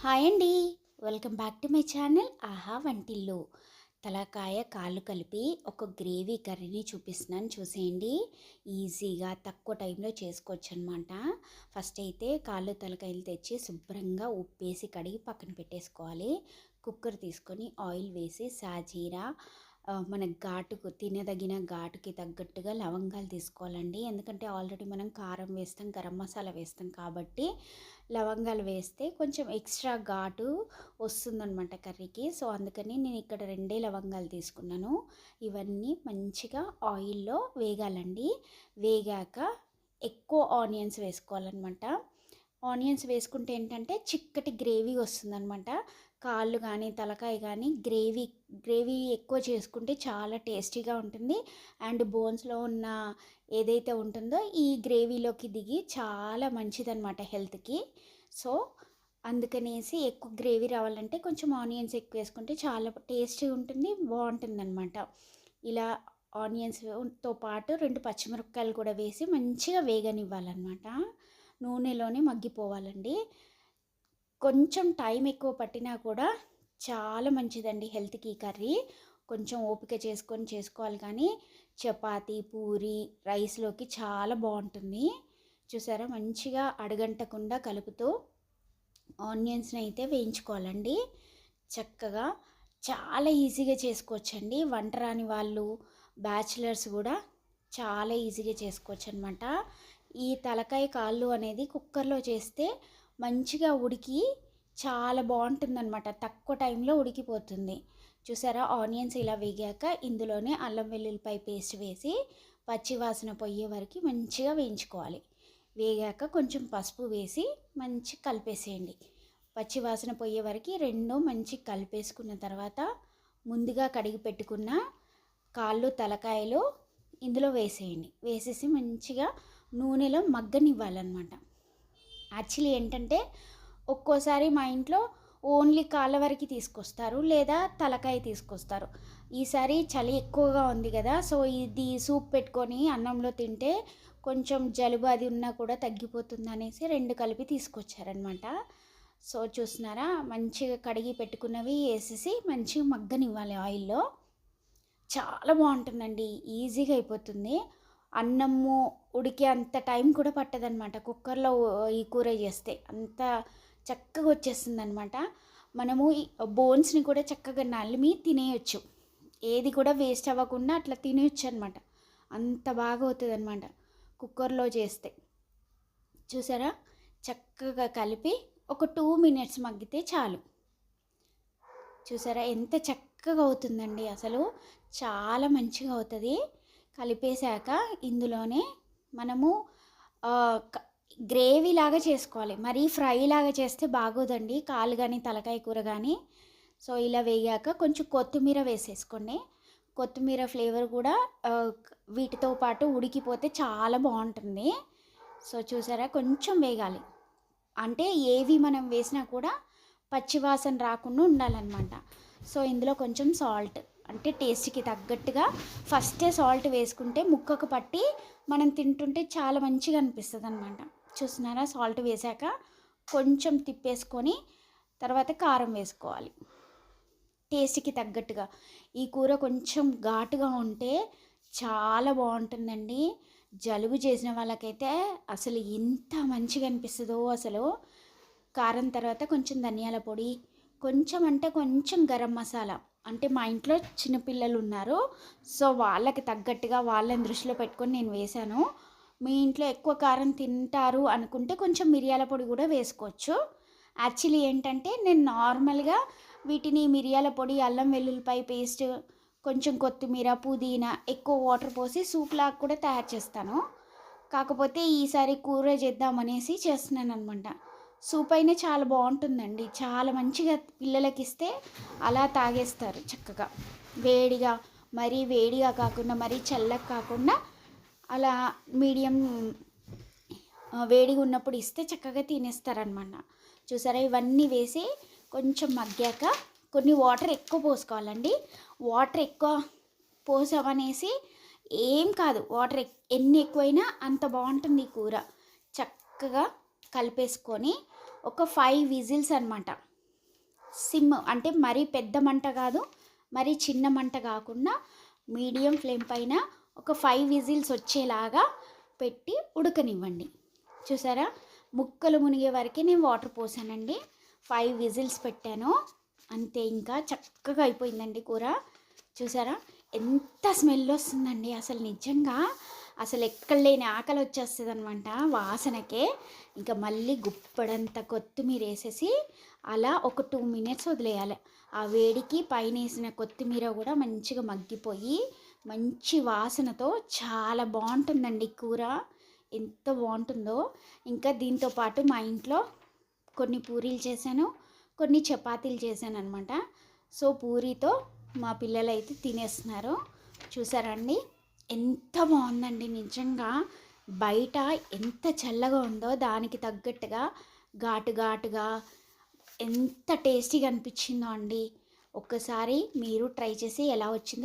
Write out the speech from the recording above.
Hi అండి. Welcome back to my channel ఆహా వంటిల్లు. తలకాయ కాళ్ళు కలిపి ఒక గ్రేవీ కర్రీని చూపిస్తున్నాను, చూసేయండి. ఈజీగా తక్కువ టైంలో చేసుకోవచ్చు అనమాట. ఫస్ట్ అయితే కాళ్ళు తలకాయలు తెచ్చి శుభ్రంగా ఉప్పేసి కడిగి పక్కన పెట్టేసుకోవాలి. కుక్కర్ తీసుకొని ఆయిల్ వేసి సాజీరా, మన ఘాటుకు తినదగిన ఘాటుకి తగ్గట్టుగా లవంగాలు తీసుకోవాలండి. ఎందుకంటే ఆల్రెడీ మనం కారం వేస్తాం, గరం మసాలా వేస్తాం కాబట్టి లవంగాలు వేస్తే కొంచెం ఎక్స్ట్రా ఘాటు వస్తుందన్నమాట కర్రీకి. సో అందుకని నేను ఇక్కడ 2 లవంగాలు తీసుకున్నాను. ఇవన్నీ మంచిగా ఆయిల్లో వేగాలండి. వేగాక ఎక్కువ ఆనియన్స్ వేసుకోవాలన్నమాట. ఆనియన్స్ వేసుకుంటే ఏంటంటే చిక్కటి గ్రేవీ వస్తుందన్నమాట. కాళ్ళు కానీ తలకాయ కానీ గ్రేవీ ఎక్కువ చేసుకుంటే చాలా టేస్టీగా ఉంటుంది. అండ్ బోన్స్లో ఉన్న ఏదైతే ఉంటుందో ఈ గ్రేవీలోకి దిగి చాలా మంచిదన్నమాట హెల్త్కి. సో అందుకనేసి ఎక్కువ గ్రేవీ రావాలంటే కొంచెం ఆనియన్స్ ఎక్కువ వేసుకుంటే చాలా టేస్టీగా ఉంటుంది, బాగుంటుందన్నమాట. ఇలా ఆనియన్స్తో పాటు 2 పచ్చిమిరపకాయలు కూడా వేసి మంచిగా వేగనివ్వాలన్నమాట. నూనెలోనే మగ్గిపోవాలండి. కొంచెం టైం ఎక్కువ పట్టినా కూడా చాలా మంచిదండి హెల్త్కి ఈ కర్రీ. కొంచెం ఓపిక చేసుకొని చేసుకోవాలి, కానీ చపాతీ, పూరి, రైస్లోకి చాలా బాగుంటుంది. చూసారా, మంచిగా అడగంటకుండా కలుపుతూ ఆనియన్స్ని అయితే వేయించుకోవాలండి చక్కగా. చాలా ఈజీగా చేసుకోవచ్చండి. వంట రాని వాళ్ళు, బ్యాచిలర్స్ కూడా చాలా ఈజీగా చేసుకోవచ్చు అనమాట. ఈ తలకాయ కాళ్ళు అనేది కుక్కర్లో చేస్తే మంచిగా ఉడికి చాలా బాగుంటుందన్నమాట. తక్కువ టైంలో ఉడికిపోతుంది. చూసారా, ఆనియన్స్ ఇలా వేగాక ఇందులోనే అల్లం వెల్లుల్లిపాయ పేస్ట్ వేసి పచ్చివాసన పోయే వరకు మంచిగా వేయించుకోవాలి. వేగాక కొంచెం పసుపు వేసి మంచి కలిపేసేయండి. పచ్చివాసన పోయే వరకు రెండు మంచి కలిపేసుకున్న తర్వాత ముందుగా కడిగి పెట్టుకున్న కాళ్ళు తలకాయలు ఇందులో వేసేయండి. వేసేసి మంచిగా నూనెలో మగ్గనివ్వాలన్నమాట. యాక్చువల్లీ ఏంటంటే ఒక్కోసారి మా ఇంట్లో ఓన్లీ కాళ్ళ వరకు తీసుకొస్తారు, లేదా తలకాయ తీసుకొస్తారు. ఈసారి చలి ఎక్కువగా ఉంది కదా, సో ఇది సూప్ పెట్టుకొని అన్నంలో తింటే కొంచెం జలుబు అది ఉన్నా కూడా తగ్గిపోతుంది అనేసి 2 కలిపి తీసుకొచ్చారనమాట. సో చూస్తున్నారా, మంచిగా కడిగి పెట్టుకున్నవి వేసేసి మంచిగా మగ్గనివ్వాలి ఆయిల్లో. చాలా బాగుంటుందండి, ఈజీగా అయిపోతుంది. అన్నము ఉడికే అంత టైం కూడా పట్టదనమాట. కుక్కర్లో ఈ కూర చేస్తే అంత చక్కగా వచ్చేస్తుంది అనమాట. మనము ఈ బోన్స్ని కూడా చక్కగా నలిమి తినేయచ్చు, ఏది కూడా వేస్ట్ అవ్వకుండా అట్లా తినేయచ్చు అనమాట. అంత బాగా అవుతుంది అనమాట కుక్కర్లో చేస్తే. చూసారా, చక్కగా కలిపి ఒక 2 మినిట్స్ మగ్గితే చాలు. చూసారా ఎంత చక్కగా అవుతుందండి, అసలు చాలా మంచిగా అవుతుంది. కలిపేశాక ఇందులోనే మనము గ్రేవీ లాగా చేసుకోవాలి, మరీ ఫ్రై లాగా చేస్తే బాగోదండి కాలు కానీ తలకాయ కూర కానీ. సో ఇలా వేగాక కొంచెం కొత్తిమీర వేసేసుకోండి. కొత్తిమీర ఫ్లేవర్ కూడా వీటితో పాటు ఉడికిపోతే చాలా బాగుంటుంది. సో చూసారా, కొంచెం వేగాలి. అంటే ఏవి మనం వేసినా కూడా పచ్చివాసన రాకుండా ఉండాలన్నమాట. సో ఇందులో కొంచెం సాల్ట్, అంటే టేస్ట్కి తగ్గట్టుగా ఫస్టే సాల్ట్ వేసుకుంటే ముక్కకు పట్టి మనం తింటుంటే చాలా మంచిగా అనిపిస్తుంది అనమాట. చూస్తున్నారా, సాల్ట్ వేసాక కొంచెం తిప్పేసుకొని తర్వాత కారం వేసుకోవాలి టేస్ట్కి తగ్గట్టుగా. ఈ కూర కొంచెం ఘాటుగా ఉంటే చాలా బాగుంటుందండి. జలుబు చేసిన వాళ్ళకైతే అసలు ఎంత మంచిగా అనిపిస్తుందో అసలు. కారం తర్వాత కొంచెం ధనియాల పొడి, కొంచెం అంటే కొంచెం గరం మసాలా. అంటే మా ఇంట్లో చిన్నపిల్లలు ఉన్నారు, సో వాళ్ళకి తగ్గట్టుగా వాళ్ళని దృష్టిలో పెట్టుకొని నేను వేశాను. మీ ఇంట్లో ఎక్కువ కారం తింటారు అనుకుంటే కొంచెం మిరియాల పొడి కూడా వేసుకోవచ్చు. యాక్చువల్లీ ఏంటంటే నేను నార్మల్గా వీటిని మిరియాల పొడి, అల్లం వెల్లుల్లిపాయ పేస్ట్, కొంచెం కొత్తిమీర, పుదీనా ఎక్కువ వాటర్ పోసి సూప్ లాగా కూడా తయారు చేస్తాను. కాకపోతే ఈసారి కూర చేద్దామనేసి చేస్తున్నాను అనమాట. సూప్ అయినా చాలా బాగుంటుందండి, చాలా మంచిగా పిల్లలకి ఇస్తే అలా తాగేస్తారు చక్కగా. వేడిగా, మరీ వేడిగా కాకుండా మరీ చల్లగా కాకుండా అలా మీడియం వేడిగా ఉన్నప్పుడు ఇస్తే చక్కగా తినేస్తారనమాట. చూసారా, ఇవన్నీ వేసి కొంచెం మగ్గాక కొన్ని వాటర్ ఎక్కువ పోసుకోవాలండి. వాటర్ ఎక్కువ పోసామనేసి ఏం కాదు, వాటర్ ఎన్ని ఎక్కువైనా అంత బాగుంటుంది ఈ కూర. చక్కగా కలిపేసుకొని ఒక 5 విజిల్స్ అనమాట. సిమ్ అంటే మరీ పెద్ద మంట కాదు, మరీ చిన్న మంట కాకుండా మీడియం ఫ్లేమ్ పైన ఒక 5 విజిల్స్ వచ్చేలాగా పెట్టి ఉడకనివ్వండి. చూసారా, ముక్కలు మునిగే వరకే నేను వాటర్ పోసానండి. 5 విజిల్స్ పెట్టాను, అంతే. ఇంకా చక్కగా అయిపోయిందండి కూర. చూసారా ఎంత స్మెల్ వస్తుందండి, అసలు నిజంగా అసలు ఎక్కడ లేని ఆకలి వచ్చేస్తుంది అనమాట వాసనకే. ఇంకా మళ్ళీ గుప్పడంత కొత్తిమీర వేసేసి అలా ఒక 2 మినిట్స్ వదిలేయాలి. ఆ వేడికి పైన వేసిన కొత్తిమీర కూడా మంచిగా మగ్గిపోయి మంచి వాసనతో చాలా బాగుంటుందండి కూర, ఎంత బాగుంటుందో. ఇంకా దీంతో పాటు మా ఇంట్లో కొన్ని పూరీలు చేశాను, కొన్ని చపాతీలు చేశాను అనమాట. సో పూరీతో మా పిల్లలు అయితే తినేస్తున్నారు. చూసారండి ఎంత బాగుందండి నిజంగా. బయట ఎంత చల్లగా ఉందో దానికి తగ్గట్టుగా ఘాటు ఘాటుగా ఎంత టేస్టీగా అనిపించిందో అండి. ఒక్కసారి మీరు ట్రై చేసి ఎలా వచ్చిందో